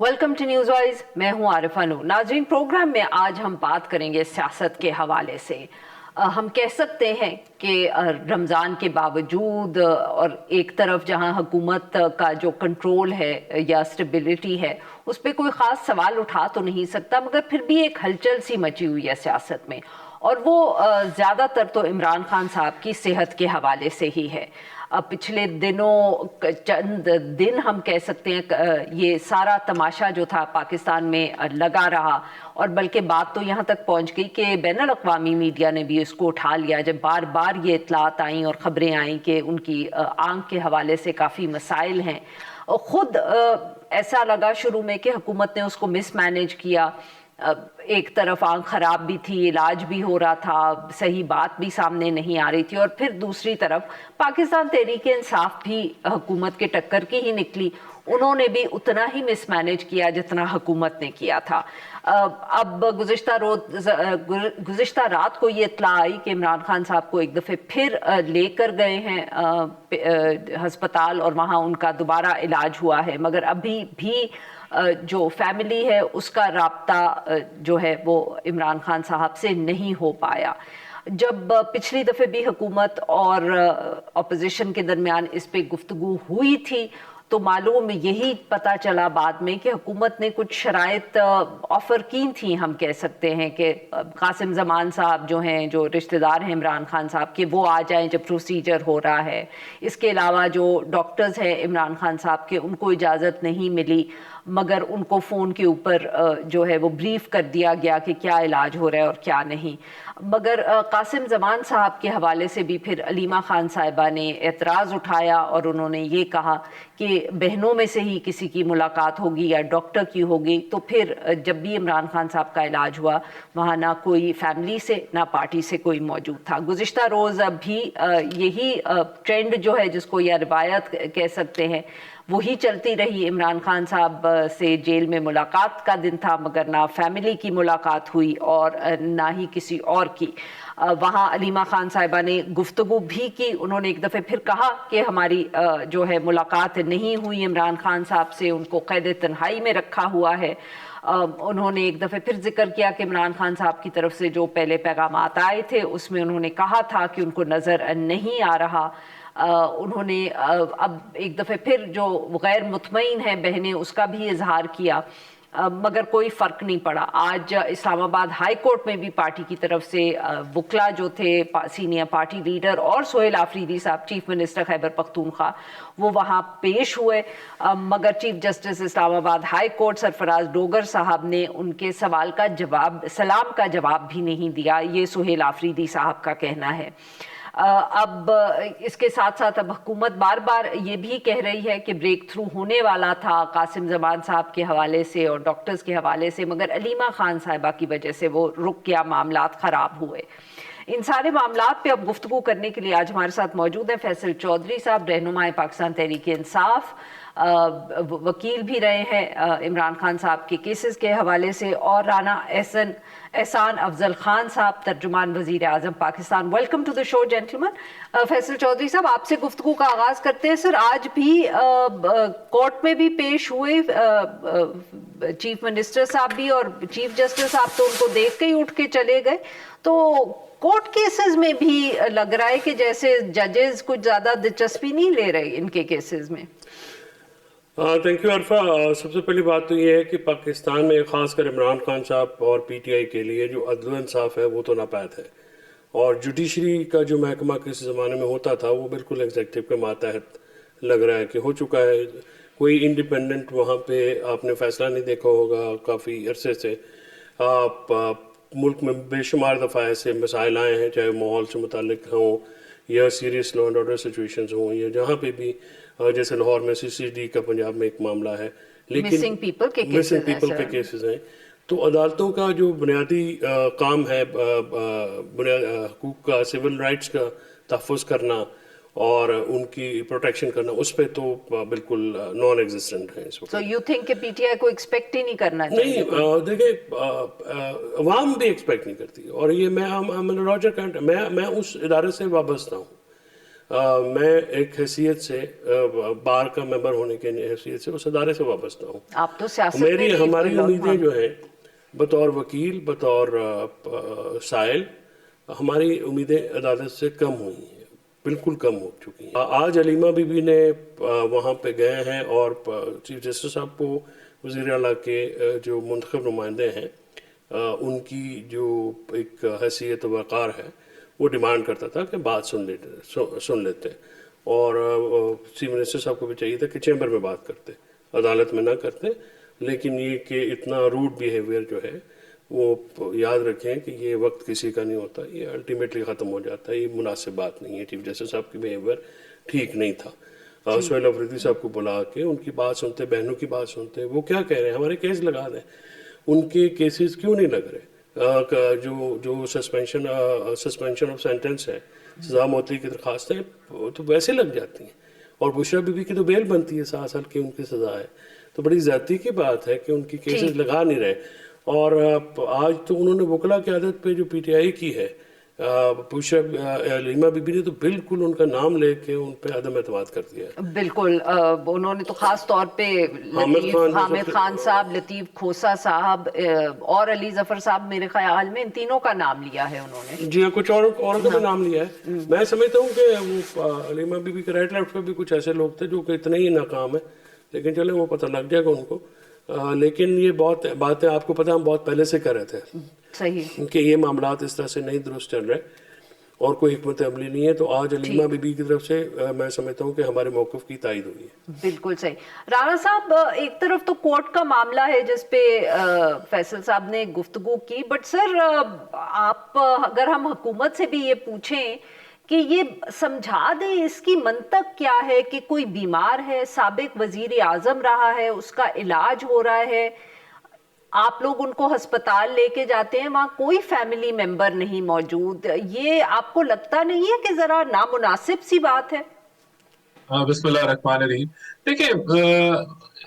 Welcome to news wise, میں ہوں عارفہ نور۔ ناظرین، پروگرام میں آج ہم بات کریں گے سیاست کے حوالے سے۔ ہم کہہ سکتے ہیں کہ رمضان کے باوجود اور ایک طرف جہاں حکومت کا جو کنٹرول ہے یا اسٹیبلٹی ہے اس پہ کوئی خاص سوال اٹھا تو نہیں سکتا، مگر پھر بھی ایک ہلچل سی مچی ہوئی ہے سیاست میں، اور وہ زیادہ تر تو عمران خان صاحب کی صحت کے حوالے سے ہی ہے۔ پچھلے دنوں چند دن ہم کہہ سکتے ہیں یہ سارا تماشا جو تھا پاکستان میں لگا رہا، اور بلکہ بات تو یہاں تک پہنچ گئی کہ بین الاقوامی میڈیا نے بھی اس کو اٹھا لیا جب بار بار یہ اطلاعات آئیں اور خبریں آئیں کہ ان کی آنکھ کے حوالے سے کافی مسائل ہیں۔ خود ایسا لگا شروع میں کہ حکومت نے اس کو مس مینیج کیا، ایک طرف آنکھ خراب بھی تھی، علاج بھی ہو رہا تھا، صحیح بات بھی سامنے نہیں آ رہی تھی، اور پھر دوسری طرف پاکستان تحریک انصاف بھی حکومت کے ٹکر کی ہی نکلی، انہوں نے بھی اتنا ہی مس مینیج کیا جتنا حکومت نے کیا تھا۔ اب گزشتہ رات کو یہ اطلاع آئی کہ عمران خان صاحب کو ایک دفعہ پھر لے کر گئے ہیں ہسپتال اور وہاں ان کا دوبارہ علاج ہوا ہے، مگر ابھی بھی جو فیملی ہے اس کا رابطہ جو ہے وہ عمران خان صاحب سے نہیں ہو پایا۔ جب پچھلی دفعہ بھی حکومت اور اپوزیشن کے درمیان اس پہ گفتگو ہوئی تھی تو معلوم یہی پتہ چلا بعد میں کہ حکومت نے کچھ شرائط آفر کی تھیں، ہم کہہ سکتے ہیں کہ قاسم زمان صاحب جو ہیں، جو رشتہ دار ہیں عمران خان صاحب کے، وہ آ جائیں جب پروسیجر ہو رہا ہے۔ اس کے علاوہ جو ڈاکٹرز ہیں عمران خان صاحب کے، ان کو اجازت نہیں ملی، مگر ان کو فون کے اوپر جو ہے وہ بریف کر دیا گیا کہ کیا علاج ہو رہا ہے اور کیا نہیں۔ مگر قاسم زمان صاحب کے حوالے سے بھی پھر علیمہ خان صاحبہ نے اعتراض اٹھایا اور انہوں نے یہ کہا کہ بہنوں میں سے ہی کسی کی ملاقات ہوگی یا ڈاکٹر کی ہوگی، تو پھر جب بھی عمران خان صاحب کا علاج ہوا وہاں نہ کوئی فیملی سے نہ پارٹی سے کوئی موجود تھا۔ گزشتہ روز بھی یہی ٹرینڈ جو ہے جس کو یا روایت کہہ سکتے ہیں وہی چلتی رہی۔ عمران خان صاحب سے جیل میں ملاقات کا دن تھا، مگر نہ فیملی کی ملاقات ہوئی اور نہ ہی کسی اور کی۔ وہاں علیمہ خان صاحبہ نے گفتگو بھی کی، انہوں نے ایک دفعہ پھر کہا کہ ہماری جو ہے ملاقات نہیں ہوئی عمران خان صاحب سے، ان کو قید تنہائی میں رکھا ہوا ہے۔ انہوں نے ایک دفعہ پھر ذکر کیا کہ عمران خان صاحب کی طرف سے جو پہلے پیغامات آئے تھے اس میں انہوں نے کہا تھا کہ ان کو نظر نہیں آ رہا۔ انہوں نے اب ایک دفعہ پھر جو غیر مطمئن ہیں بہنیں اس کا بھی اظہار کیا، مگر کوئی فرق نہیں پڑا۔ آج اسلام آباد ہائی کورٹ میں بھی پارٹی کی طرف سے وکلا جو تھے، سینئر پارٹی لیڈر اور سہیل آفریدی صاحب چیف منسٹر خیبر پختونخوا، وہ وہاں پیش ہوئے، مگر چیف جسٹس اسلام آباد ہائی کورٹ سرفراز ڈوگر صاحب نے ان کے سوال کا جواب، سلام کا جواب بھی نہیں دیا، یہ سہیل آفریدی صاحب کا کہنا ہے۔ اب اس کے ساتھ ساتھ اب حکومت بار بار یہ بھی کہہ رہی ہے کہ بریک تھرو ہونے والا تھا قاسم زمان صاحب کے حوالے سے اور ڈاکٹرز کے حوالے سے، مگر علیمہ خان صاحبہ کی وجہ سے وہ رک گیا، معاملات خراب ہوئے۔ ان سارے معاملات پہ اب گفتگو کرنے کے لیے آج ہمارے ساتھ موجود ہیں فیصل چودھری صاحب، رہنمائے پاکستان تحریک انصاف، وکیل بھی رہے ہیں عمران خان صاحب کے کیسز کے حوالے سے، اور رانا احسان افضل خان صاحب، ترجمان وزیر اعظم پاکستان۔ ویلکم ٹو دا شو جینٹلمن۔ فیصل چودھری صاحب، آپ سے گفتگو کا آغاز کرتے ہیں۔ سر، آج بھی کورٹ میں بھی پیش ہوئے چیف منسٹر صاحب بھی، اور چیف جسٹس صاحب تو ان کو دیکھ کے ہی اٹھ کے چلے گئے، تو کورٹ کیسز میں بھی لگ رہا ہے کہ جیسے ججز کچھ زیادہ دلچسپی نہیں لے رہے ان کے کیسز میں۔ تھینک یو عرفہ۔ سب سے پہلی بات تو یہ ہے کہ پاکستان میں خاص کر عمران خان صاحب اور پی ٹی آئی کے لیے جو عدل و انصاف ہے وہ تو ناپید ہے، اور جوڈیشری کا جو محکمہ کسی زمانے میں ہوتا تھا وہ بالکل ایگزیکٹو کے ماتحت لگ رہا ہے کہ ہو چکا ہے۔ کوئی انڈیپینڈنٹ وہاں پہ آپ نے فیصلہ نہیں دیکھا ہوگا کافی عرصے سے۔ آپ ملک میں بے شمار دفعہ ایسے مسائل آئے ہیں، چاہے ماحول سے متعلق ہوں یا serious law and order situations ہوں، یا جہاں پہ بھی جیسے لاہور میں سی سی ڈی کا پنجاب میں ایک معاملہ ہے، لیکن مسنگ پیپل کے کیسز ہیں۔ تو عدالتوں کا جو بنیادی کام ہے حقوق کا، سول رائٹس کا تحفظ کرنا اور ان کی پروٹیکشن کرنا، اس پہ تو بالکل نان ایگزسٹنٹ ہے اس وقت۔ So you think کہ پی ٹی آئی کو ایکسپیکٹ ہی نہیں کرنا چاہیے؟ نہیں، دیکھیں عوام بھی ایکسپیکٹ نہیں کرتی، اور یہ میں اس ادارے سے وابستہ ہوں۔ میں ایک حیثیت سے بار کا ممبر ہونے کے حیثیت سے اس ادارے سے وابستہ ہوں. آپ تو سیاست میں بھی ہماری امیدیں جو ہیں بطور وکیل، بطور سائل، ہماری امیدیں عدالت سے کم ہوئی ہیں، بالکل کم ہو چکی ہیں. آج علیمہ بی بی نے وہاں پہ گئے ہیں اور چیف جسٹس صاحب کو وزیر اعلیٰ کے جو منتخب نمائندے ہیں ان کی جو ایک حیثیت و وقار ہے وہ ڈیمانڈ کرتا تھا کہ بات سن لیتے، اور چیف منسٹر صاحب کو بھی چاہیے تھا کہ چیمبر میں بات کرتے، عدالت میں نہ کرتے. لیکن یہ کہ اتنا روڈ بیہیویئر جو ہے وہ یاد رکھیں کہ یہ وقت کسی کا نہیں ہوتا، یہ الٹیمیٹلی ختم ہو جاتا ہے. یہ مناسب بات نہیں ہے. چیف جسٹس صاحب کی بیہیویئر ٹھیک نہیں تھا. سہیل افریدی صاحب کو بلا کے ان کی بات سنتے، بہنوں کی بات سنتے، وہ کیا کہہ رہے ہیں، ہمارے کیس لگا دیں. ان کے کیسز کیوں نہیں لگ رہے؟ جو سسپینشن آف سینٹنس ہے، سزا معطلی کی درخواستیں تو ویسے لگ جاتی ہیں، اور بشریٰ بی بی کی تو بیل بنتی ہے، 7 سال کی ان کی سزا ہے. تو بڑی زیادتی کی بات ہے کہ ان کی کیسز لگا نہیں رہے. اور آج تو انہوں نے وکلا کی عادت پہ جو پی ٹی آئی کی ہے، علیمہ بی بی نے تو بالکل ان کا نام لے کے ان پہ عدم اعتماد کر دیا ہے. بالکل. انہوں نے تو خاص طور پہ حامد خان صاحب، لطیف کھوسا صاحب اور علی ظفر صاحب، میرے خیال میں ان تینوں کا نام لیا ہے انہوں نے. جی ہاں، کچھ اور کا بھی نام لیا ہے. میں سمجھتا ہوں کہ وہ علیمہ بی بی کے رائٹ لیفٹ پہ بھی کچھ ایسے لوگ تھے جو کہ اتنے ہی ناکام ہیں، لیکن چلیں وہ پتہ لگ جائے گا ان کو. لیکن یہ بہت باتیں آپ کو پتہ ہم بہت پہلے سے کر رہے تھے صحیح کہ یہ معاملات اس طرح سے نہیں درست چل رہے اور کوئی حکمت عملی نہیں ہے. تو آج علیمہ بی بی کی طرف سے میں سمجھتا ہوں کہ ہمارے موقف کی تائید ہوئی ہے. بالکل صحیح. رانا صاحب، ایک طرف تو کورٹ کا معاملہ ہے جس پہ فیصل صاحب نے گفتگو کی، بٹ سر آپ اگر ہم حکومت سے بھی یہ پوچھیں کہ یہ سمجھا دیں اس کی منطق کیا ہے کہ کوئی بیمار ہے، سابق وزیر اعظم رہا ہے، اس کا علاج ہو رہا ہے، آپ لوگ ان کو ہسپتال لے کے جاتے ہیں، وہاں کوئی فیملی ممبر نہیں موجود، یہ آپ کو لگتا نہیں ہے کہ ذرا نامناسب سی بات ہے؟ بسم اللہ الرحمن الرحیم. دیکھیں،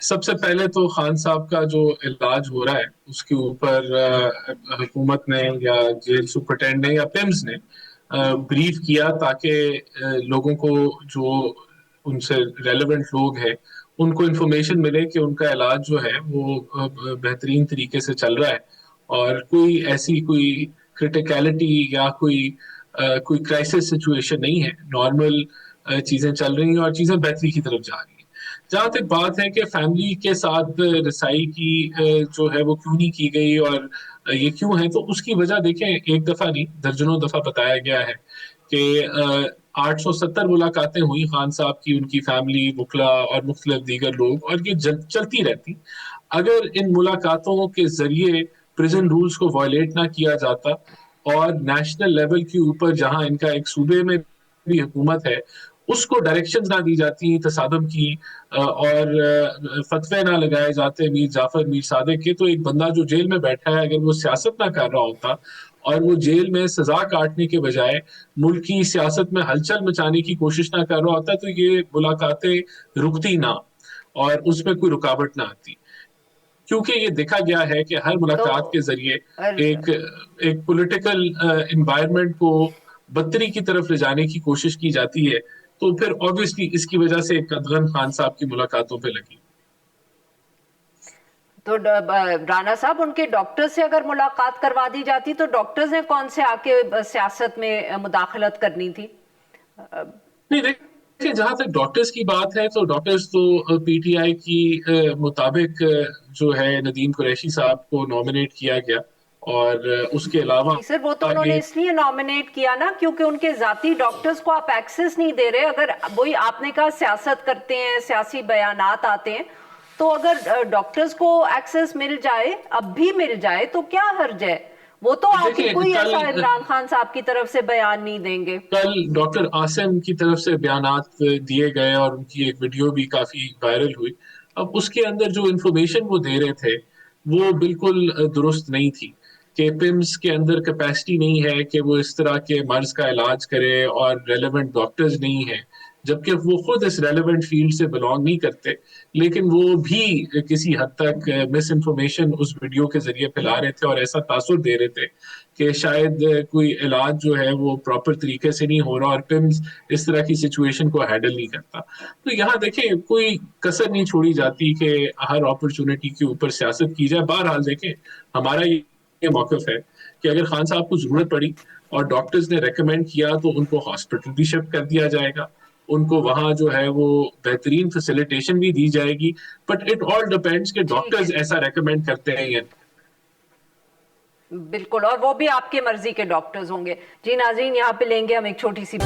سب سے پہلے تو خان صاحب کا جو علاج ہو رہا ہے اس کے اوپر حکومت نے یا جیل سپرنٹینڈنٹ نے یا پیمز نے بریف کیا تاکہ لوگوں کو جو ان سے ریلیونٹ لوگ ہیں ان کو انفارمیشن ملے کہ ان کا علاج جو ہے وہ بہترین طریقے سے چل رہا ہے، اور کوئی ایسی کوئی کرٹیکلٹی یا کوئی کرائسس سچویشن نہیں ہے. نارمل چیزیں چل رہی ہیں اور چیزیں بہتری کی طرف جا رہی ہیں. جہاں تک بات ہے کہ فیملی کے ساتھ رسائی کی جو ہے وہ کیوں نہیں کی گئی اور یہ کیوں ہے، تو اس کی وجہ دیکھیں ایک دفعہ نہیں درجنوں دفعہ بتایا گیا ہے کہ 870 ملاقاتیں ہوئی خان صاحب کی، ان کی فیملی، وکلا اور مختلف دیگر لوگ، اور یہ چلتی رہتی. اگر ان ملاقاتوں کے ذریعے پریزن رولز کو وائلیٹ نہ کیا جاتا اور نیشنل لیول کے اوپر جہاں ان کا ایک صوبے میں بھی حکومت ہے اس کو ڈائریکشنز نہ دی جاتی تصادم کی اور فتوے نہ لگائے جاتے میر جعفر میر صادق کے، تو ایک بندہ جو جیل میں بیٹھا ہے اگر وہ سیاست نہ کر رہا ہوتا اور وہ جیل میں سزا کاٹنے کے بجائے ملکی سیاست میں ہلچل مچانے کی کوشش نہ کر رہا ہوتا تو یہ ملاقاتیں رکتی نہ اور اس میں کوئی رکاوٹ نہ آتی. کیونکہ یہ دیکھا گیا ہے کہ ہر ملاقات کے ذریعے ایک پولیٹیکل انوائرمنٹ کو بدتری کی طرف لے جانے کی کوشش کی جاتی ہے، تو پھر obviously اس کی وجہ سے قدغن خان صاحب کی ملاقاتوں پہ لگی. تو رانا صاحب، ان کے ڈاکٹر سے اگر ملاقات کروا دی جاتی تو ڈاکٹرز نے کون سے آ کے سیاست میں مداخلت کرنی تھی؟ نہیں دیکھیں، جہاں تک ڈاکٹرز کی بات ہے تو ڈاکٹرز تو پی ٹی آئی کی مطابق جو ہے ندیم قریشی صاحب کو نامنیٹ کیا گیا، اور اس کے علاوہ سر وہ تو انہوں نے اس لیے نامنیٹ کیا نا کیونکہ ان کے ذاتی ڈاکٹرز کو آپ ایکسس نہیں دے رہے. اگر وہی آپ نے کہا سیاست کرتے ہیں، سیاسی بیانات آتے ہیں، تو اگر ڈاکٹرز کو ایکسس مل جائے، اب بھی مل جائے، تو کیا حرج ہے؟ وہ تو آپ کوئی ایسا عمران خان صاحب کی طرف سے بیان نہیں دیں گے. کل ڈاکٹر عاصم کی طرف سے بیانات دیے گئے اور ان کی ایک ویڈیو بھی کافی وائرل ہوئی. اب اس کے اندر جو انفارمیشن وہ دے رہے تھے وہ بالکل درست نہیں تھی کہ پیمز کے اندر کیپیسٹی نہیں ہے کہ وہ اس طرح کے مرض کا علاج کرے اور ریلیونٹ ڈاکٹرز نہیں ہیں، جبکہ وہ خود اس ریلیونٹ فیلڈ سے بلانگ نہیں کرتے، لیکن وہ بھی کسی حد تک مس انفارمیشن اس ویڈیو کے ذریعے پھیلا رہے تھے اور ایسا تاثر دے رہے تھے کہ شاید کوئی علاج جو ہے وہ پراپر طریقے سے نہیں ہو رہا اور پمز اس طرح کی سچویشن کو ہینڈل نہیں کرتا. تو یہاں دیکھیں کوئی کسر نہیں چھوڑی جاتی کہ ہر اپرچونٹی کے اوپر سیاست کی جائے. بہرحال دیکھیں ہمارا یہ موقف ہے کہ اگر خان صاحب کو ضرورت پڑی اور ڈاکٹرز نے ریکمینڈ کیا تو ان کو ہاسپٹل بھی شفٹ کر دیا جائے گا, ان کو وہاں جو ہے وہ بہترین فیسیلیٹیشن بھی دی جائے گی. بٹ اٹ آل ڈپینڈس کہ ڈاکٹرز ایسا ریکمینڈ کرتے ہیں یا بالکل, اور وہ بھی آپ کی مرضی کے ڈاکٹرز ہوں گے. جی ناظرین, یہاں پہ لیں گے ہم ایک چھوٹی سی.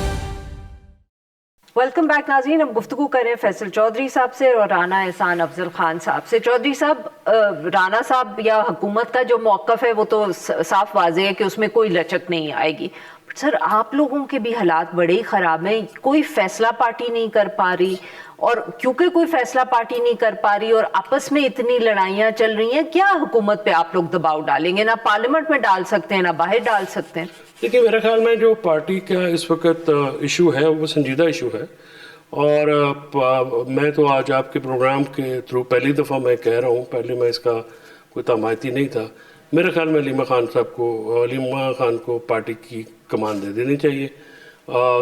ویلکم بیک ناظرین, ہم گفتگو کریں فیصل چودھری صاحب سے اور رانا احسان افضل خان صاحب سے. چودھری صاحب, رانا صاحب یا حکومت کا جو موقف ہے وہ تو صاف واضح ہے کہ اس میں کوئی لچک نہیں آئے گی. سر آپ لوگوں کے بھی حالات بڑے ہی خراب ہیں, کوئی فیصلہ پارٹی نہیں کر پا رہی, اور کیونکہ کوئی فیصلہ پارٹی نہیں کر پا رہی اور آپس میں اتنی لڑائیاں چل رہی ہیں, کیا حکومت پہ آپ لوگ دباؤ ڈالیں گے؟ نہ پارلیمنٹ میں ڈال سکتے ہیں نہ باہر ڈال سکتے ہیں. دیکھیے میرے خیال میں جو پارٹی کا اس وقت ایشو ہے وہ سنجیدہ ایشو ہے, اور میں تو آج آپ کے پروگرام کے تھرو پہلی دفعہ میں کہہ رہا ہوں, پہلے میں اس کا کوئی تمایتی نہیں تھا. میرے خیال میں علیمہ خان کو پارٹی کی کمان دے دینی چاہیے,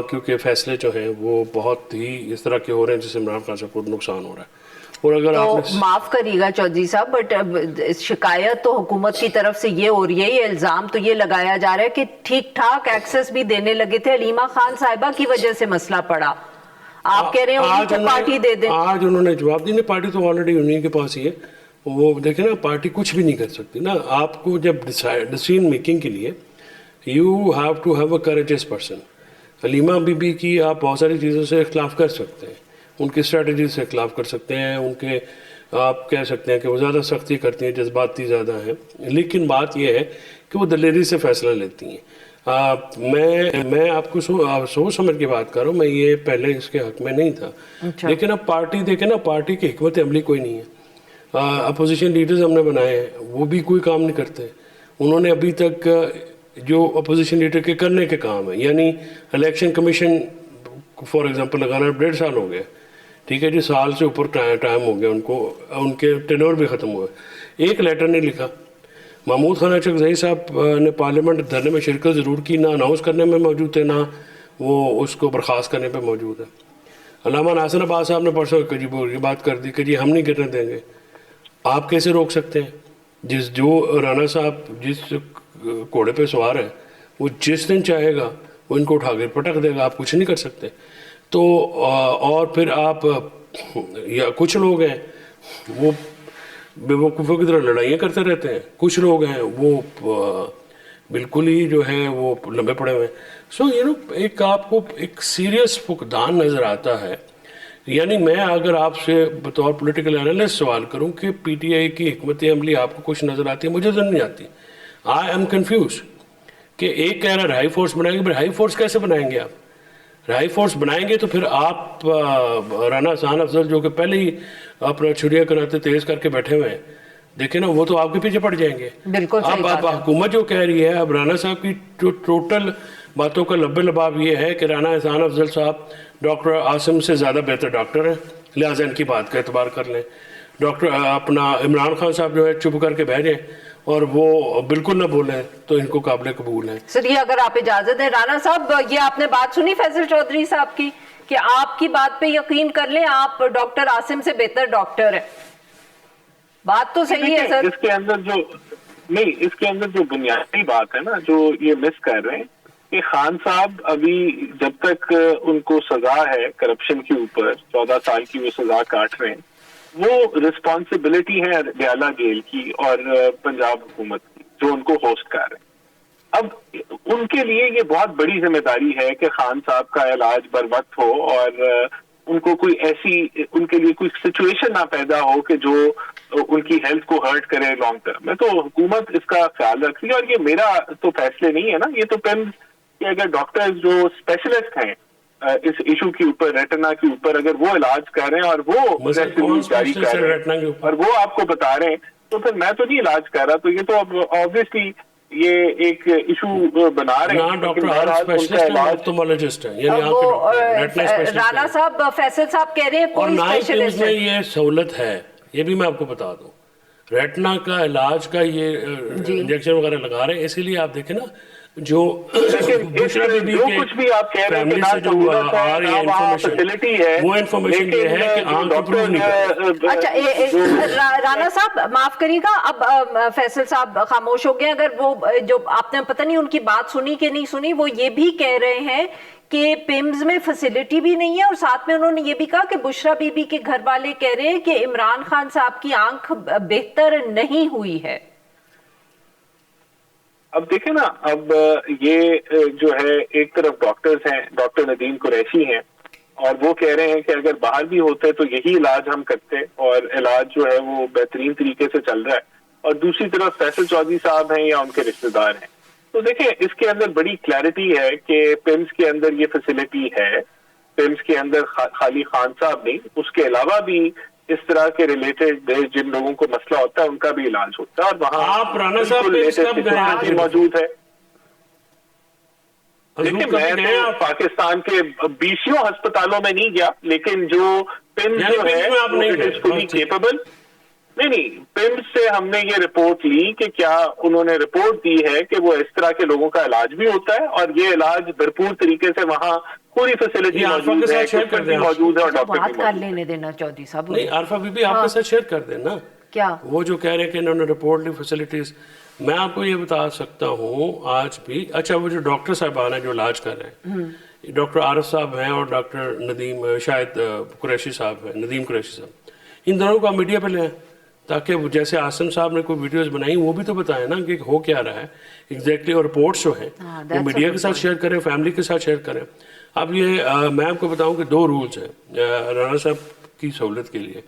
کیونکہ فیصلے جو ہیں وہ بہت ہی اس طرح کے ہو رہے ہیں جس سے عمران خان صاحب کو نقصان ہو رہا ہے. اور اگر تو معاف کریے گا چودھری صاحب, بٹ شکایت تو حکومت کی طرف سے یہ ہو رہی ہے, یہ الزام تو یہ لگایا جا رہا ہے کہ ٹھیک ٹھاک ایکسس بھی دینے لگے تھے, علیمہ خان صاحبہ کی وجہ سے مسئلہ پڑا. آپ کہہ رہے ہیں ان کو پارٹی دے دیں. آج انہوں نے جواب دی, پارٹی تو آلریڈی انہیں کے پاس ہی ہے. وہ دیکھیں نا, پارٹی کچھ بھی نہیں کر سکتی نا. آپ کو جب ڈیسیژن میکنگ کے لیے you have to have a courageous person. Aleema بی بی کی آپ بہت ساری چیزوں سے اختلاف کر سکتے ہیں, ان کی اسٹریٹجی سے اختلاف کر سکتے ہیں, ان کے آپ کہہ سکتے ہیں کہ وہ زیادہ سختی کرتی ہیں, جذباتی زیادہ ہیں, لیکن بات یہ ہے کہ وہ دلیری سے فیصلہ لیتی ہیں. میں آپ کو سوچ سمجھ کے بات کر رہا ہوں, میں یہ پہلے اس کے حق میں نہیں تھا. لیکن اب پارٹی دیکھیں نا, پارٹی کی حکمت عملی کوئی نہیں ہے. اپوزیشن لیڈرز ہم نے بنائے ہیں, وہ بھی کوئی کام نہیں کرتے. انہوں نے ابھی تک جو اپوزیشن لیڈر کے کرنے کے کام ہیں, یعنی الیکشن کمیشن فار ایگزامپل لگانا 1.5 سال ہو گیا, ٹھیک ہے جی, سال سے اوپر ٹائم ہو گیا ان کو, ان کے ٹینور بھی ختم ہوئے, ایک لیٹر نہیں لکھا. محمود خان اچکزئی صاحب نے پارلیمنٹ دھرنے میں شرکت ضرور کی, نہ اناؤنس کرنے میں موجود تھے نہ وہ اس کو برخاست کرنے پہ موجود ہے. علامہ ناصر عباس صاحب نے پرسوں یہ بات کر دی کہ جی ہم نہیں گرنے دیں گے. آپ کیسے روک سکتے ہیں؟ جو رانا صاحب جس گھوڑے پہ سوار ہے وہ جس دن چاہے گا وہ ان کو اٹھا کے پٹک دے گا, آپ کچھ نہیں کر سکتے. تو اور پھر آپ یا کچھ لوگ ہیں وہ بے وقوفوں کی طرح لڑائیاں کرتے رہتے ہیں, کچھ لوگ ہیں وہ بالکل ہی جو ہے وہ لمبے پڑے ہوئے ہیں. سو ایک آپ کو ایک سیریس فقدان نظر آتا ہے. یعنی میں اگر آپ سے بطور پولیٹیکل انالسٹ سوال کروں کہ پی ٹی آئی کی حکمت عملی آپ کو کچھ نظر آتی ہے, مجھے تو نہیں آتی. آئی ایم کنفیوز کہ ایک کہہ رہا ہے رہائی فورس بنائیں گے, پھر ہائی فورس کیسے بنائیں گے؟ آپ رہائی فورس بنائیں گے تو پھر آپ رانا احسان افضل جو کہ پہلے ہی اپنا چھریاں کراتے تیز کر کے بیٹھے ہوئے ہیں, دیکھیں نا وہ تو آپ کے پیچھے پڑ جائیں گے. بالکل اب حکومت جو کہہ رہی ہے, اب رانا صاحب کی جو ٹوٹل باتوں کا لب لباب یہ ہے کہ رانا احسان افضل صاحب ڈاکٹر عاصم سے زیادہ بہتر ڈاکٹر ہیں, لہٰذا ان کی بات کا اعتبار کر لیں. ڈاکٹر اپنا عمران خان صاحب جو ہے چپ کر کے بیٹھ جائیں اور وہ بالکل نہ بولیں تو ان کو قابل قبول ہے. سر یہ اگر آپ اجازت دیں رانا صاحب, یہ آپ نے بات سنی فیصل چودھری صاحب کی کہ آپ کی بات پہ یقین کر لیں, آپ ڈاکٹر عاصم سے بہتر ڈاکٹر ہیں. بات تو صحیح ہے سر. اس کے اندر جو بنیادی بات ہے نا جو یہ مس کر رہے ہیں کہ خان صاحب ابھی جب تک ان کو سزا ہے کرپشن کے اوپر 14 سال کی وہ سزا کاٹ رہے ہیں, وہ رسپانسبلٹی ہے ڈیالہ جیل کی اور پنجاب حکومت کی جو ان کو ہوسٹ کر رہے ہیں. اب ان کے لیے یہ بہت بڑی ذمہ داری ہے کہ خان صاحب کا علاج بر وقت ہو اور ان کو کوئی ایسی ان کے لیے کوئی سچویشن نہ پیدا ہو کہ جو ان کی ہیلتھ کو ہرٹ کرے لانگ ٹرم میں. تو حکومت اس کا خیال رکھ رہی ہے, اور یہ میرا تو فیصلے نہیں ہے نا, یہ تو کہ اگر ڈاکٹر جو اسپیشلسٹ ہیں اس ایشو کے اوپر, ریٹنا کے اوپر, اگر وہ علاج کر رہے ہیں اور وہ جاری کر رہے ہیں اور وہ آپ کو بتا رہے ہیں, تو پھر میں تو نہیں علاج کر رہا. تو یہ تو اب آبویسلی یہ ایک ایشو بنا رہے ہیں. رانا صاحب فیصل صاحب کہہ رہے ہیں کوئی اسپیشلسٹ میں یہ سہولت ہے, یہ بھی میں آپ کو بتا دوں. ریٹنا کا علاج کا یہ انجیکشن وغیرہ لگا رہے ہیں. اسی لیے آپ دیکھیں نا جو بشرا بی بی کے فیملی سے جو آ رہی ہے انفارمیشن, وہ انفارمیشن یہ ہے کہ آنکھ امپروو نہیں کر. اچھا رانا صاحب معاف کریے گا, اب فیصل صاحب خاموش ہو گئے. اگر وہ جو آپ نے پتہ نہیں ان کی بات سنی کہ نہیں سنی, وہ یہ بھی کہہ رہے ہیں کہ پیمز میں فیسلٹی بھی نہیں ہے, اور ساتھ میں انہوں نے یہ بھی کہا کہ بشرا بی بی کے گھر والے کہہ رہے ہیں کہ عمران خان صاحب کی آنکھ بہتر نہیں ہوئی ہے. اب دیکھیں نا, اب یہ جو ہے ایک طرف ڈاکٹرز ہیں, ڈاکٹر ندیم قریشی ہیں, اور وہ کہہ رہے ہیں کہ اگر باہر بھی ہوتے تو یہی علاج ہم کرتے, اور علاج جو ہے وہ بہترین طریقے سے چل رہا ہے. اور دوسری طرف فیصل چودھری صاحب ہیں یا ان کے رشتہ دار ہیں. تو دیکھیں اس کے اندر بڑی کلیئرٹی ہے کہ پیمز کے اندر یہ فیسلٹی ہے. پیمز کے اندر خالی خان صاحب نہیں, اس کے علاوہ بھی اس طرح کے ریلیٹڈ جن لوگوں کو مسئلہ ہوتا ہے ان کا بھی علاج ہوتا ہے, اور وہاں آپ رانا صاحب موجود ہے. دیکھیں میں تو پاکستان کے 20 ہسپتالوں میں نہیں گیا, لیکن جو پیمز جو ہے فلی کیپیبل نہیں, پیمز سے ہم نے یہ رپورٹ لی کہ کیا انہوں نے رپورٹ دی ہے کہ وہ اس طرح کے لوگوں کا علاج بھی ہوتا ہے, اور یہ علاج بھرپور طریقے سے وہاں پوری فیسلٹی موجود ہے, اکوپمنٹ بھی موجود ہے, اور ڈاکٹر بھی موجود ہے. لینے دینا چودھری صاحب نہیں, عارفہ بی بی آپ کے ساتھ شیئر کر دیں نا. کیا وہ جو کہہ رہے ہیں کہ انہوں نے رپورٹ لی فیسلٹیز, میں آپ کو یہ بتا سکتا ہوں آج بھی. اچھا وہ جو ڈاکٹر صاحبان ہیں جو علاج کر رہے ہیں, ڈاکٹر عارف صاحب ہیں اور ڈاکٹر ندیم شاید قریشی صاحب ہیں, ندیم قریشی صاحب, ان دونوں کو آپ میڈیا پہ لیں تاکہ جیسے آسم صاحب نے کوئی ویڈیوز بنائی وہ بھی تو بتائیں نا کہ ہو کیا رہا ہے ایگزیکٹلی, اور رپورٹس جو ہیں وہ میڈیا کے ساتھ شیئر کریں, فیملی کے ساتھ شیئر کریں. اب یہ میں آپ کو بتاؤں کہ 2 رولز ہیں رانا صاحب کی سہولت کے لیے.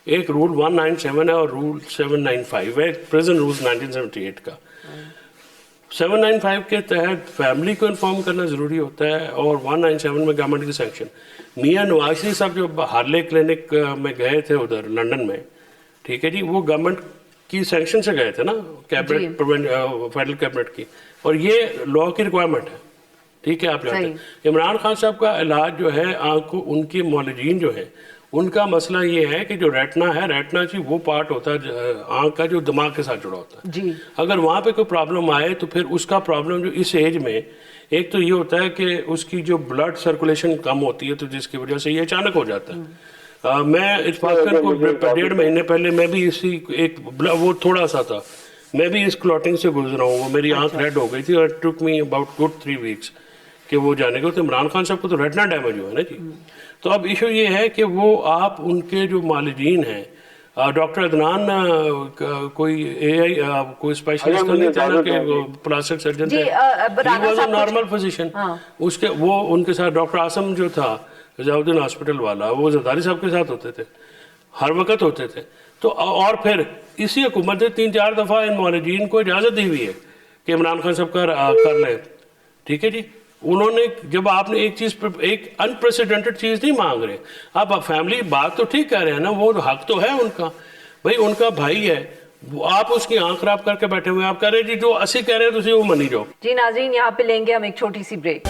ایک رول 197 ہے اور رول 795 ہے, پریزنٹ رولز 1978 کا. 795 کے تحت فیملی کو انفارم کرنا ضروری ہوتا ہے, اور 197 میں گورنمنٹ کی سینکشن. میاں نواز شریف صاحب جو ہارلے کلینک میں گئے تھے ادھر لنڈن میں, ٹھیک ہے جی, وہ گورنمنٹ کی سینکشن سے گئے تھے نا, کیبنٹ فیڈرل کیبنٹ کی, اور یہ لا کی ریکوائرمنٹ ہے, ٹھیک ہے. آپ جانتے ہیں عمران خان صاحب کا علاج جو ہے آنکھ کو, ان کے معالجین جو ہیں ان کا مسئلہ یہ ہے کہ جو ریٹنا ہے, ریٹنا جی وہ پارٹ ہوتا ہے آنکھ کا جو دماغ کے ساتھ جڑا ہوتا ہے. اگر وہاں پہ کوئی پرابلم آئے تو پھر اس کا پرابلم جو اس ایج میں, ایک تو یہ ہوتا ہے کہ اس کی جو بلڈ سرکولیشن کم ہوتی ہے, تو جس کی وجہ سے یہ اچانک ہو جاتا ہے. میں اتفاقاً کو 1.5 مہینے پہلے میں بھی اسی ایک وہ تھوڑا سا تھا, میں بھی اس کلوٹنگ سے گزرا ہوں, وہ میری آنکھ ریڈ ہو گئی تھی, اور ٹک می اباؤٹ گڈ 3 ویکس کہ وہ جانے گا. تو عمران خان صاحب کو تو ریٹنا ڈیمیج ہوا ہے نا جی. تو اب ایشو یہ ہے کہ وہ آپ ان کے جو معالجین ہیں, ڈاکٹر عدنان کوئی اے آئی کوئی اسپیشلسٹ تو نہیں تھا نا کہ پلاسٹک سرجن تھے, he was a normal physician. اس کے وہ ان کے ساتھ ڈاکٹر عاصم جو تھا ضیاءالدین ہاسپٹل والا, وہ زرداری صاحب کے ساتھ ہوتے تھے, ہر وقت ہوتے تھے. تو اور پھر اسی حکومت نے 3-4 دفعہ ان معالجین کو اجازت دی ہوئی ہے کہ عمران خان صاحب کر لیں, ٹھیک ہے جی. انہوں نے جب آپ نے ایک چیز ایک انپریسیڈنٹڈ چیز نہیں مانگ رہے, اب فیملی بات تو ٹھیک کہہ رہے ہیں نا, وہ حق تو ہے ان کا, بھائی ان کا بھائی ہے, آپ اس کی آنکھ خراب کر کے بیٹھے ہوئے, آپ کہہ رہے ہیں جی جو اسی کہہ رہے ہیں تو وہ منی جاؤ. جی ناظرین یہاں پہ لیں گے ہم ایک چھوٹی سی بریک.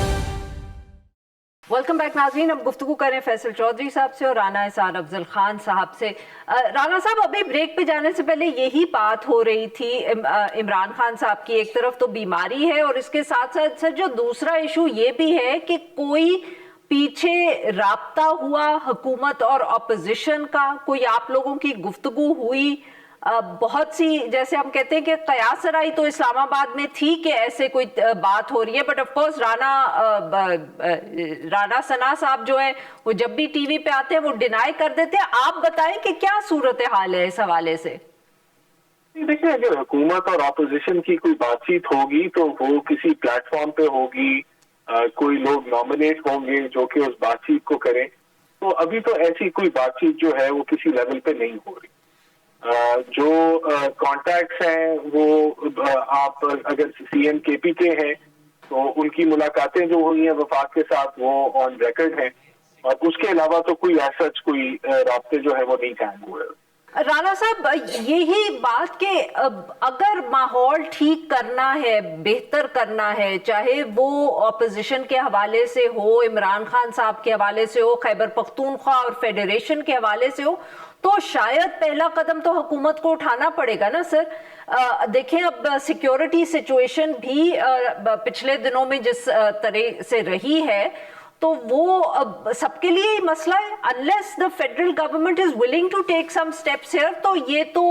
ویلکم بیک ناظرین, اب گفتگو کریں فیصل چودھری صاحب سے اور رانا اسعد افضل خان صاحب سے. رانا صاحب ابھی بریک پہ جانے سے پہلے یہی بات ہو رہی تھی عمران خان صاحب کی, ایک طرف تو بیماری ہے اور اس کے ساتھ ساتھ سر جو دوسرا ایشو یہ بھی ہے کہ کوئی پیچھے رابطہ ہوا حکومت اور اپوزیشن کا, کوئی آپ لوگوں کی گفتگو ہوئی؟ بہت سی جیسے ہم کہتے ہیں کہ قیاس سرائی تو اسلام آباد میں تھی کہ ایسے کوئی بات ہو رہی ہے, بٹ آف کورس رانا ثنا صاحب جو ہے وہ جب بھی ٹی وی پہ آتے ہیں وہ ڈینائی کر دیتے ہیں. آپ بتائیں کہ کیا صورتحال ہے اس حوالے سے؟ دیکھیں اگر حکومت اور اپوزیشن کی کوئی بات چیت ہوگی تو وہ کسی پلیٹ فارم پہ ہوگی, کوئی لوگ نامنیٹ ہوں گے جو کہ اس بات چیت کو کریں. تو ابھی تو ایسی کوئی بات چیت جو ہے وہ کسی لیول پہ نہیں ہو رہی. جو کانٹیکٹس ہیں وہ آپ اگر سی ایم کے پی کے ہیں تو ان کی ملاقاتیں جو ہوئی ہیں وفاق کے ساتھ وہ آن ریکارڈ ہیں, اور اس کے علاوہ تو کوئی ایسا کوئی رابطے جو ہے وہ نہیں قائم ہوئے. رانا صاحب یہی بات کہ اگر ماحول ٹھیک کرنا ہے، بہتر کرنا ہے، چاہے وہ اپوزیشن کے حوالے سے ہو، عمران خان صاحب کے حوالے سے ہو، خیبر پختونخوا اور فیڈریشن کے حوالے سے ہو، تو شاید پہلا قدم تو حکومت کو اٹھانا پڑے گا نا سر. دیکھیں اب سیکیورٹی سچویشن بھی پچھلے دنوں میں جس طرح سے رہی ہے تو وہ سب کے لیے ہی مسئلہ ہے. unless the federal government is willing to take some steps here تو یہ تو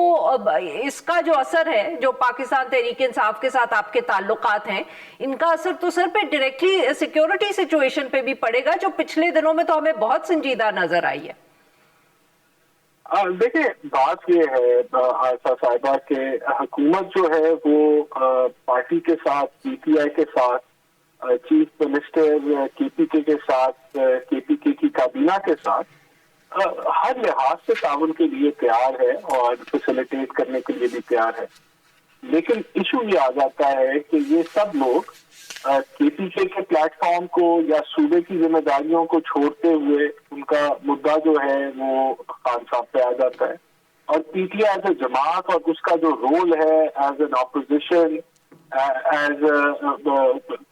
اس کا جو اثر ہے جو پاکستان تحریک انصاف کے ساتھ آپ کے تعلقات ہیں ان کا اثر تو سر پہ ڈائریکٹلی سیکیورٹی سچویشن پہ بھی پڑے گا جو پچھلے دنوں میں تو ہمیں بہت سنجیدہ نظر آئی ہے. دیکھیں بات یہ ہے عائشہ صاحبہ کہ حکومت جو ہے وہ پارٹی کے ساتھ پی ٹی آئی کے ساتھ چیف منسٹر کے پی کے ساتھ کے پی کے کی کابینہ کے ساتھ ہر لحاظ سے تعاون کے لیے تیار ہے اور فیسیلیٹیٹ کرنے کے لیے بھی تیار ہے. لیکن ایشو یہ آ جاتا ہے کہ یہ سب لوگ کے پی کے پلیٹ فارم کو یا صوبے کی ذمہ داریوں کو چھوڑتے ہوئے ان کا مدعا جو ہے وہ خان صاحب پہ آ جاتا ہے اور پی ٹی آئی ایز اے جماعت اور اس کا جو رول ہے ایز این اپوزیشن ایز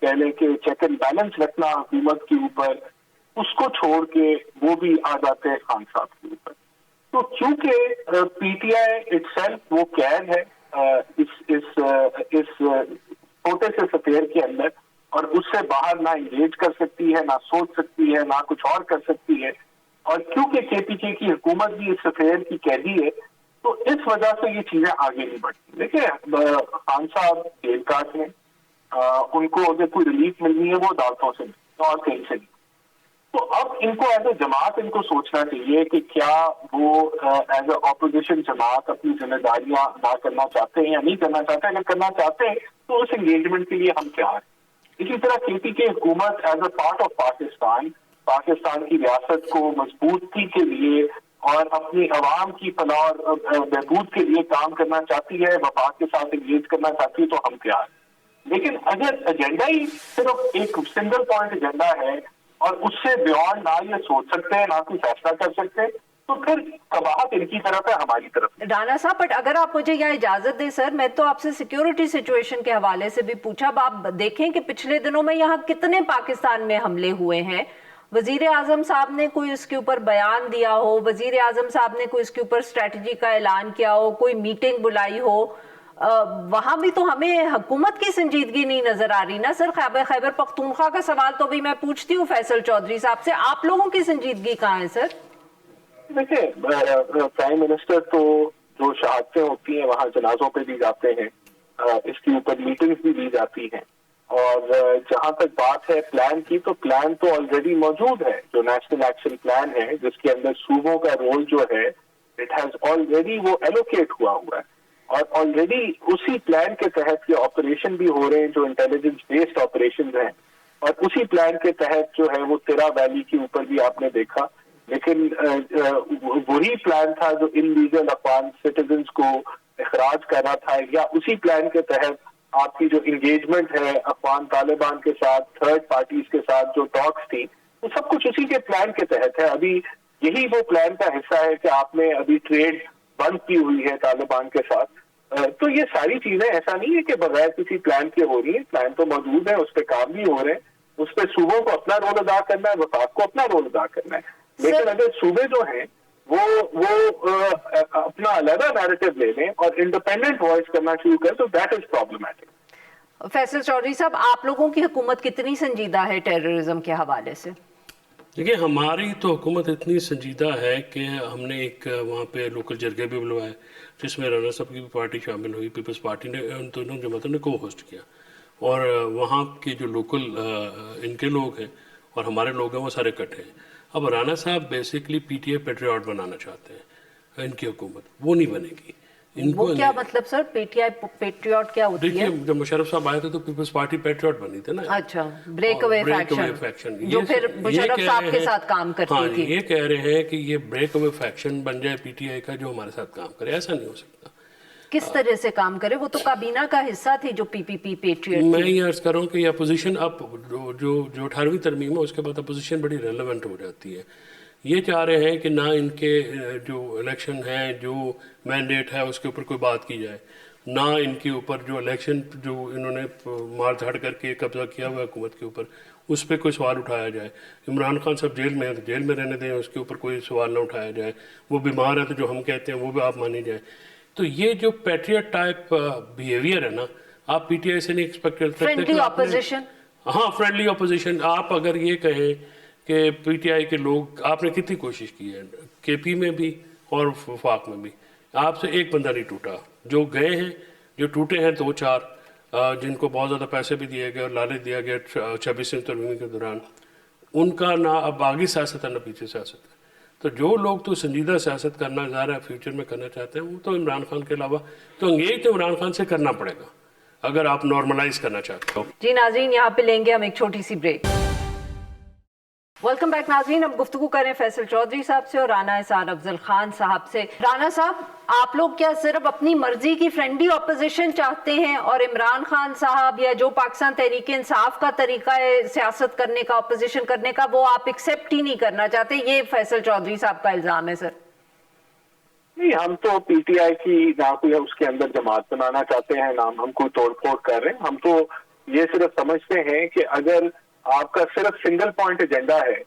کہہ لیں کہ چیک اینڈ بیلنس رکھنا حکومت کے اوپر اس کو چھوڑ کے وہ بھی آ جاتے ہیں خان صاحب کے اوپر. تو چونکہ پی ٹی آئی اٹ سیلف وہ قید ہے اس چھوٹے سے سفیر کے اندر اور اس سے باہر نہ انگیج کر سکتی ہے، نہ سوچ سکتی ہے، نہ کچھ اور کر سکتی ہے. اور کیونکہ کے پی کے کی حکومت بھی اس سفیر کی قیدی ہے تو اس وجہ سے یہ چیزیں آگے نہیں بڑھتی. دیکھیں خان صاحب جیل کاٹ میں ان کو اگر کوئی ریلیف ملنی ہے وہ عدالتوں سے نہیں اور کہیں سے نہیں. تو اب ان کو ایز اے جماعت ان کو سوچنا چاہیے کہ کیا وہ ایز اے اپوزیشن جماعت اپنی ذمہ داریاں ادا کرنا چاہتے ہیں یا نہیں کرنا چاہتے. اگر کرنا چاہتے ہیں تو اس انگیجمنٹ کے لیے ہم تیار ہیں. اسی طرح کے پی کی حکومت as a part of Pakistan کی ریاست کو مضبوطی کے لیے اور اپنی عوام کی فلاح اور بہبود کے لیے کام کرنا چاہتی ہے، وفاق کے ساتھ انگیج کرنا چاہتی ہے تو ہم تیار ہیں. لیکن اگر ایجنڈا ہی صرف ایک سنگل پوائنٹ ایجنڈا ہے اور اس سے بیونڈ نہ یہ سوچ سکتے ہیں نہ کوئی فیصلہ کر سکتے تو پھر قباحت ان کی طرف ہے ہماری طرف. رانا صاحب بٹ اگر آپ مجھے یہاں اجازت دیں سر، میں تو آپ سے سیکیورٹی سچویشن کے حوالے سے بھی پوچھا. اب آپ دیکھیں کہ پچھلے دنوں میں یہاں کتنے پاکستان میں حملے ہوئے ہیں. وزیر اعظم صاحب نے کوئی اس کے اوپر بیان دیا ہو، وزیر اعظم صاحب نے کوئی اس کے اوپر اسٹریٹجی کا اعلان کیا ہو، کوئی میٹنگ بلائی ہو، وہاں بھی تو ہمیں حکومت کی سنجیدگی نہیں نظر آ رہی نا سر. خیبر پختونخوا کا سوال تو بھی میں پوچھتی ہوں فیصل چودھری صاحب سے، آپ لوگوں کی سنجیدگی کہاں ہے سر؟ دیکھیں پرائم منسٹر تو جو شہادتیں ہوتی ہیں وہاں جنازوں پہ بھی جاتے ہیں، اس کے اوپر میٹنگز بھی دی جاتی ہیں. اور جہاں تک بات ہے پلان کی تو پلان تو آلریڈی موجود ہے، جو نیشنل ایکشن پلان ہے جس کے اندر صوبوں کا رول جو ہے اٹ ہیز آلریڈی وہ ایلوکیٹ ہوا ہے اور آلریڈی اسی پلان کے تحت یہ آپریشن بھی ہو رہے ہیں جو انٹیلیجنس بیسڈ آپریشن ہیں. اور اسی پلان کے تحت جو ہے وہ تیرا ویلی کے اوپر بھی آپ نے دیکھا. لیکن وہی پلان تھا جو ان لیگل افغان سٹیزنز کو اخراج کرنا تھا، یا اسی پلان کے تحت آپ کی جو انگیجمنٹ ہے افغان طالبان کے ساتھ، تھرڈ پارٹیز کے ساتھ جو ٹاکس تھی، وہ سب کچھ اسی کے پلان کے تحت ہے. ابھی یہی وہ پلان کا حصہ ہے کہ آپ نے ابھی ٹریڈ بند کی ہوئی ہے طالبان کے ساتھ. تو یہ ساری چیزیں ایسا نہیں ہے کہ بغیر کسی پلان کے ہو رہی ہیں، پلان تو موجود ہے، اس پہ کام بھی ہو رہے ہیں. اس پہ صوبوں کو اپنا رول ادا کرنا ہے، وفاق کو اپنا رول ادا کرنا ہے. لیکن اگر صوبے جو ہیں وہ اپنا علیحدہ نیریٹو لے لیں اور انڈیپینڈنٹ وائس کرنا شروع کریں تو that is problematic. Faisal Chaudhry صاحب، آپ لوگوں کی حکومت کتنی سنجیدہ ہے ٹیررزم کے حوالے سے؟ دیکھیے ہماری تو حکومت اتنی سنجیدہ ہے کہ ہم نے ایک وہاں پہ لوکل جرگے بھی بلوائے جس میں رانا صاحب کی بھی پارٹی شامل ہوئی، پیپلز پارٹی نے ان دونوں جماعتوں نے کو ہوسٹ کیا. اور وہاں کے جو لوکل ان کے لوگ ہیں اور ہمارے لوگ ہیں وہ سارے اکٹھے ہیں. اب رانا صاحب basically P T I patriot بنانا چاہتے ہیں، ان کی حکومت وہ نہیں بنے گی. وہ کیا مطلب سر؟ پی ٹی آئی پیٹریاٹ کیا ہوتی ہے؟ دیکھیے جب مشرف صاحب آئے تھے تو پیپلز پارٹی پیٹریاٹ بنی تھی نا. اچھا، بریک اوے فیکشن جو پھر مشرف صاحب کے ساتھ کام کرتی تھی. یہ کہہ رہے ہیں کہ یہ بریک اوے فیکشن بن جائے پی ٹی آئی کا جو ہمارے ساتھ کام کرے. ایسا نہیں ہو سکتا. کس طرح سے کام کرے؟ وہ تو کابینہ کا حصہ تھی جو پی پی پی پیٹریٹ. میں یہ عرض کر رہا ہوں کہ یہ اپوزیشن اب جو 18ویں ترمیم ہے اس کے بعد اپوزیشن بڑی ریلیونٹ ہو جاتی ہے یہ چاہ رہے ہیں کہ نہ ان کے جو الیکشن ہیں جو مینڈیٹ ہے اس کے اوپر کوئی بات کی جائے، نہ ان کے اوپر جو الیکشن جو انہوں نے مار دھاڑ کر کے قبضہ کیا ہوا ہے حکومت کے اوپر اس پہ کوئی سوال اٹھایا جائے۔ عمران خان صاحب جیل میں ہیں تو جیل میں رہنے دیں، اس کے اوپر کوئی سوال نہ اٹھایا جائے۔ وہ بیمار ہیں تو جو ہم کہتے ہیں وہ بھی آپ مانی جائیں۔ تو یہ جو پیٹریٹ ٹائپ بیہیویئر ہے نا، آپ پی ٹی آئی سے نہیں ایکسپیکٹ کر سکتے۔ فرینڈلی اپوزیشن، ہاں فرینڈلی اپوزیشن۔ آپ اگر یہ کہیں کہ پی ٹی آئی کے لوگ، آپ نے کتنی کوشش کی ہے کے پی میں بھی اور وفاق میں بھی، آپ سے ایک بندہ نہیں ٹوٹا۔ جو گئے ہیں، جو ٹوٹے ہیں 2-4 جن کو بہت زیادہ پیسے بھی دیے گئے اور لالچ دیا گیا 26 ترمیم کے دوران، ان کا نہ اب آگے سیاست ہے نہ پیچھے سیاست ہے۔ تو جو لوگ تو سنجیدہ سیاست کرنا ظاہر ہے فیوچر میں کرنا چاہتے ہیں، وہ تو عمران خان کے علاوہ تو انگیج تو عمران خان سے کرنا پڑے گا اگر آپ نارملائز کرنا چاہتے ہو۔ جی ناظرین یہاں پہ لیں گے ہم ایک چھوٹی سی بریک۔ ویلکم بیک ناظرین، ہم گفتگو کریں فیصل چودھری صاحب سے اور رانا احسان افضل خان صاحب سے۔ رانا صاحب، آپ لوگ کیا صرف اپنی مرضی کی فرینڈلی اپوزیشن چاہتے ہیں اور عمران خان صاحب یا جو پاکستان تحریک انصاف کا طریقہ ہے سیاست کرنے کا، اپوزیشن کرنے کا، وہ آپ ایکسیپٹ ہی نہیں کرنا چاہتے؟ یہ فیصل چودھری صاحب کا الزام ہے سر۔ نہیں، ہم تو پی ٹی آئی کی نہ کوئی اس کے اندر جماعت بنانا چاہتے ہیں، نہ ہم کوئی توڑ پھوڑ کر رہے ہیں۔ ہم تو یہ صرف سمجھتے ہیں کہ اگر آپ کا صرف سنگل پوائنٹ ایجنڈا ہے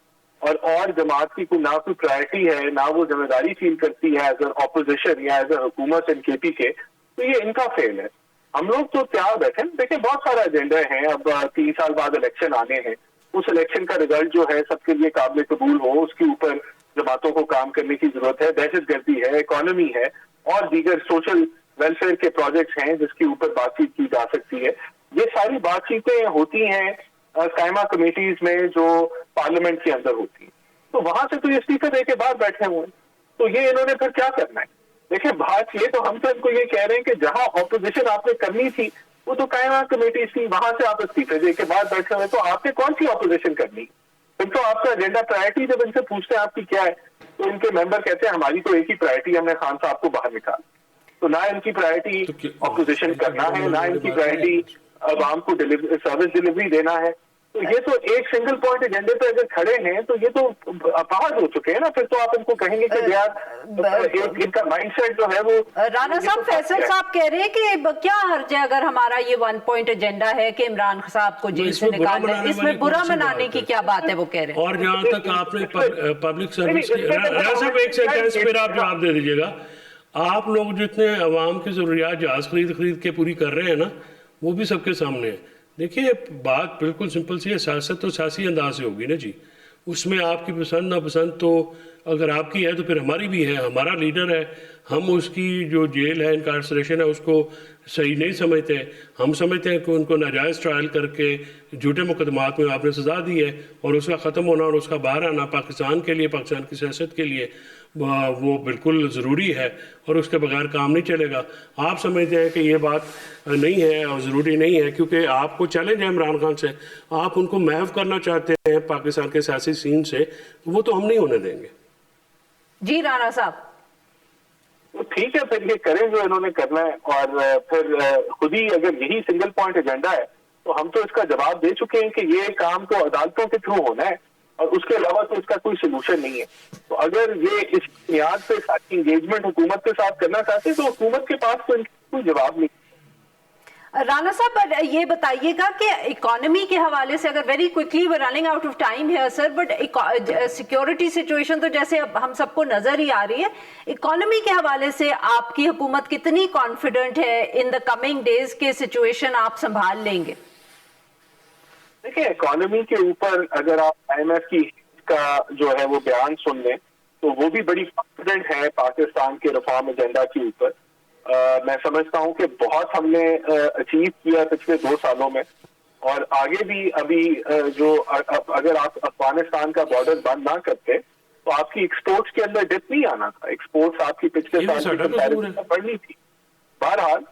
اور جماعت کی نہ کوئی پرائرٹی ہے، نہ وہ ذمہ داری فیل کرتی ہے ایز اے اپوزیشن یا ایز اے حکومت ان کے پی کے، تو یہ ان کا فیل ہے۔ ہم لوگ تو تیار بیٹھے، دیکھیں بہت سارا ایجنڈا ہیں، اب 3 سال بعد الیکشن آنے ہیں، اس الیکشن کا رزلٹ جو ہے سب کے لیے قابل قبول ہو، اس کے اوپر جماعتوں کو کام کرنے کی ضرورت ہے۔ دہشت گردی ہے، اکانومی ہے اور دیگر سوشل ویلفیئر کے پروجیکٹس ہیں جس کے اوپر بات چیت کی جا سکتی ہے۔ یہ ساری بات چیتیں ہوتی ہیں قائمہ کمیٹیز میں جو پارلیمنٹ کے اندر ہوتی ہیں، تو وہاں سے تو یہ اسپیکر دے کے باہر بیٹھے ہوئے ہیں، تو یہ انہوں نے پھر کیا کرنا ہے؟ دیکھیں بات یہ تو ہم تو ان کو یہ کہہ رہے ہیں کہ جہاں اپوزیشن آپ نے کرنی تھی وہ تو قائمہ کمیٹیز تھی، وہاں سے آپ اسپیکر دے کے باہر بیٹھے ہوئے، تو آپ نے کون سی اپوزیشن کرنی؟ پھر تو آپ کا ایجنڈا پرائرٹی جب ان سے پوچھتے ہیں آپ کی کیا ہے تو ان کے ممبر کہتے ہیں ہماری تو ایک ہی پرائرٹی، ہم نے خان صاحب کو باہر نکالا۔ تو نہ ان کی پرائرٹی اپوزیشن کرنا ہے، نہ ان کی پرائرٹی عوام کو سروس ڈلیوری دینا ہے۔ تو یہ تو ایک سنگل پوائنٹ ایجنڈے پہ اگر کھڑے ہیں تو یہ تو اپاہج ہو چکے ہیں نا۔ پھر تو آپ ان کو کہیں گے کہ ان کا مائنڈ سیٹ جو ہے وہ۔ رانا صاحب، فیصل صاحب کہہ رہے ہیں کہ کیا حرج ہے اگر ہمارا یہ 1 پوائنٹ ایجنڈا ہے کہ عمران صاحب کو جیل سے نکالنا ہے، اس میں برا منانے کی کیا بات ہے؟ وہ کہہ رہے ہیں۔ اور جہاں تک آپ نے پبلک سروس کی، رانا صاحب ایک سینٹینس پھر آپ جواب دے دیجیے گا۔ آپ لوگ جتنے عوام کی ضروریات جہاز خرید کے پوری کر رہے ہیں نا، وہ بھی سب کے سامنے ہے۔ دیکھیے بات بالکل سمپل سی ہے، سیاست تو سیاسی انداز سے ہوگی نا جی، اس میں آپ کی پسند ناپسند تو اگر آپ کی ہے تو پھر ہماری بھی ہے، ہمارا لیڈر ہے، ہم اس کی جو جیل ہے انکارسریشن ہے اس کو صحیح نہیں سمجھتے۔ ہم سمجھتے ہیں کہ ان کو ناجائز ٹرائل کر کے جھوٹے مقدمات میں آپ نے سزا دی ہے اور اس کا ختم ہونا اور اس کا باہر آنا پاکستان کے لیے، پاکستان کی سیاست کے لیے وہ بالکل ضروری ہے اور اس کے بغیر کام نہیں چلے گا۔ آپ سمجھتے ہیں کہ یہ بات نہیں ہے اور ضروری نہیں ہے کیونکہ آپ کو چیلنج ہے عمران خان سے، آپ ان کو محو کرنا چاہتے ہیں پاکستان کے سیاسی سین سے، وہ تو ہم نہیں ہونے دیں گے۔ جی رانا صاحب، تو ٹھیک ہے، پھر یہ کریں جو انہوں نے کرنا ہے، اور پھر خود ہی اگر یہی سنگل پوائنٹ ایجنڈا ہے تو ہم تو اس کا جواب دے چکے ہیں کہ یہ کام تو عدالتوں کے تھرو ہونا ہے اور اس کے علاوہ تو اس کا کوئی سلوشن نہیں ہے۔ تو اگر یہ اس بنیاد پہ ساتھ انگیجمنٹ حکومت کے ساتھ کرنا چاہتے ہیں تو حکومت کے پاس کوئی جواب نہیں۔ رانا صاحب یہ بتائیے گا کہ اکانومی کے حوالے سے، اگر very quickly we running out of time ہے سر، بٹ سیکیورٹی سچویشن تو جیسے ہم سب کو نظر ہی آ رہی ہے، اکانومی کے حوالے سے آپ کی حکومت کتنی کانفیڈنٹ ہے ان دا کمنگ ڈیز کے سچویشن آپ سنبھال لیں گے؟ دیکھیں اکانومی کے اوپر اگر آپ آئی ایم ایف کی کا جو ہے وہ بیان سن لیں تو وہ بھی بڑی کانفیڈنٹ ہے پاکستان کے ریفارم ایجنڈا کے اوپر۔ میں سمجھتا ہوں کہ بہت ہم نے اچیو کیا پچھلے 2 سالوں میں، اور آگے بھی ابھی جو اگر آپ افغانستان کا بارڈر بند نہ کرتے تو آپ کی ایکسپورٹس کے اندر ڈپ نہیں آنا تھا، ایکسپورٹس آپ کی پچھلے سال کی کمپیریزن میں بڑھنی تھی۔ بہرحال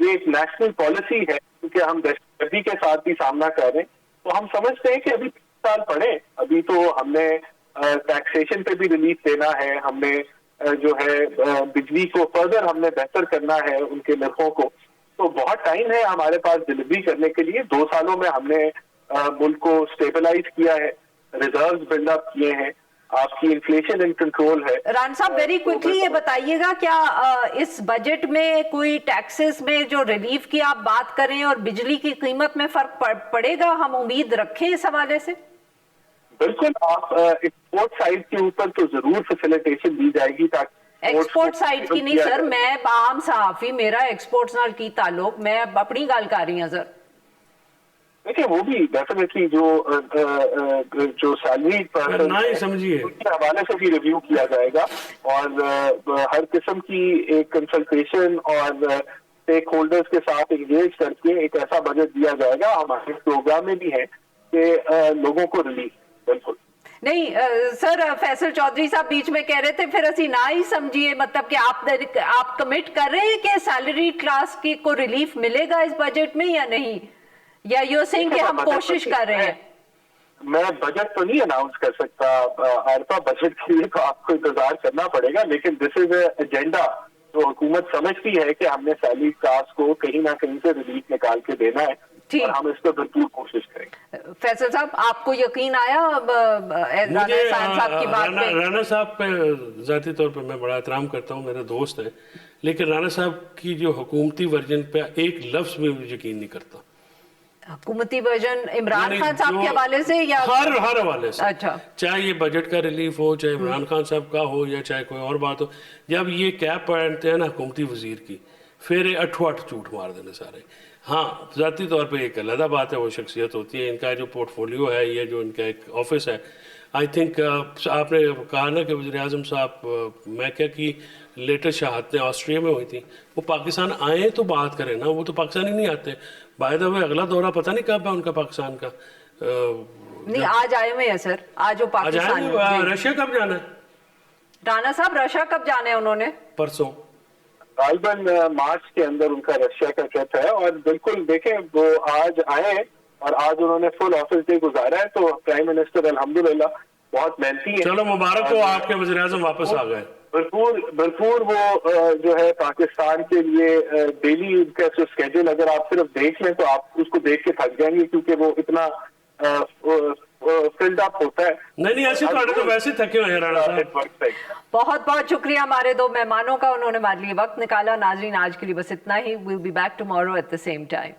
یہ ایک نیشنل پالیسی ہے کیونکہ ہم دہشت گردی کے ساتھ بھی سامنا کر رہے ہیں، تو ہم سمجھتے ہیں کہ ابھی 3 سال پڑے، ابھی تو ہم نے ٹیکسیشن پہ بھی ریلیف دینا ہے، ہم نے جو ہے بجلی کو فردر ہم نے بہتر کرنا ہے ان کے نرخوں کو، تو بہت ٹائم ہے ہمارے پاس ڈلیوری کرنے کے لیے۔ 2 سالوں میں ہم نے ملک کو اسٹیبلائز کیا ہے، ریزروز بلڈ اپ کیے ہیں۔ آپ کی انفلیشن ان کنٹرول ہے. ران صاحب ویری کوئکلی یہ بتائیے گا کیا اس بجٹ میں کوئی ٹیکسز میں جو ریلیف کی آپ بات کریں اور بجلی کی قیمت میں فرق پڑے گا؟ ہم امید رکھیں اس حوالے سے. بالکل آپ ایکسپورٹ سائڈ کے اوپر تو ضرور فیسیلیٹیشن دی جائے گی تاکہ ایکسپورٹ سائڈ کی نہیں سر، میں عام صحافی، میرا ایکسپورٹس نال کی تعلق، میں اپنی گل کر رہی ہوں سر. دیکھیں وہ بھی ڈیفینیٹلی جو سیلری سمجھیے اس کے حوالے سے بھی ریویو کیا جائے گا اور ہر قسم کی ایک کنسلٹیشن اور اسٹیک ہولڈرز کے ساتھ انگیج کر کے ایک ایسا بجٹ دیا جائے گا. ہمارے پروگرام میں بھی ہے کہ لوگوں کو ریلیف. بالکل نہیں سر، فیصل چودھری صاحب بیچ میں کہہ رہے تھے پھر اسی نہ ہی سمجھیے، مطلب کہ آپ کمٹ کر رہے ہیں کہ سیلری کلاس کی کو ریلیف ملے گا اس بجٹ میں یا نہیں، یا یو سینگ کہ ہم کوشش کر رہے ہیں؟ میں بجٹ تو نہیں اناؤنس کر سکتا عارفہ، بجٹ کے لیے تو آپ کو انتظار کرنا پڑے گا، لیکن دس از اے ایجنڈا جو حکومت سمجھتی ہے کہ ہم نے سیلری کلاس کو کہیں نہ کہیں سے ریلیف نکال کے دینا ہے اور ہم اس پہ بھرپور کوشش کریں گے. فیصل صاحب آپ کو یقین آیا رانا صاحب پہ ذاتی طور پہ میں بڑا احترام کرتا ہوں، میرے دوست ہیں، لیکن رانا صاحب کی جو حکومتی ورژن پہ ایک لفظ میں یقین نہیں کرتا. حکومتی ورژن عمران خان صاحب کے حوالے سے یا ہر حوالے سے؟ اچھا، چاہے یہ بجٹ کا ریلیف ہو، چاہے عمران خان صاحب کا ہو، یا چاہے کوئی اور بات ہو، جب یہ کیپ پہنتے ہیں نا حکومتی وزیر کی، پھر اٹھو اٹھ جھوٹ مار دینے سارے. ہاں ذاتی طور پہ ایک علیحدہ بات ہے، وہ شخصیت ہوتی ہے، ان کا جو پورٹ فولیو ہے، یہ جو ان کا ایک آفس ہے. آئی تھنک آپ نے کہا نا کہ وزیر اعظم صاحب میں کیا کی لیٹسٹ شہادتیں آسٹریا میں ہوئی تھیں، وہ پاکستان آئیں تو بات کریں نا، وہ تو پاکستان ہی نہیں آتے. بائی دا وے اگلا دورہ پتہ نہیں کب ہے ان کا پاکستان کا. نہیں آج آئے ہوئے ہیں سر، آج وہ پاکستان. رشیا کب جانا ہے رانا صاحب؟ رشیا کب جانا ہے انہوں نے؟ پرسوں غالباً مارچ کے اندر ان کا رشیا کا ٹرپ ہے. اور بالکل دیکھیں وہ آج آئے اور آج انہوں نے فل آفس ڈے گزارا ہے، تو پرائم منسٹر الحمدللہ بہت محنتی ہے. چلو مبارک ہو، آپ کے وزیر اعظم واپس آ گئے. بھرپور وہ جو ہے پاکستان کے لیے ڈیلی ان کا جو اسکیڈول اگر آپ صرف دیکھ لیں تو آپ اس کو دیکھ کے تھک جائیں گے، کیونکہ وہ اتنا فلڈ اپ ہوتا ہے. نہیں ایسے تو ویسے تھکے ہوئے ہیں رانا صاحب. بہت بہت شکریہ ہمارے دو مہمانوں کا، انہوں نے ہمارے لیے وقت نکالا. ناظرین آج کے لیے بس اتنا ہی. We'll be back tomorrow at the same time.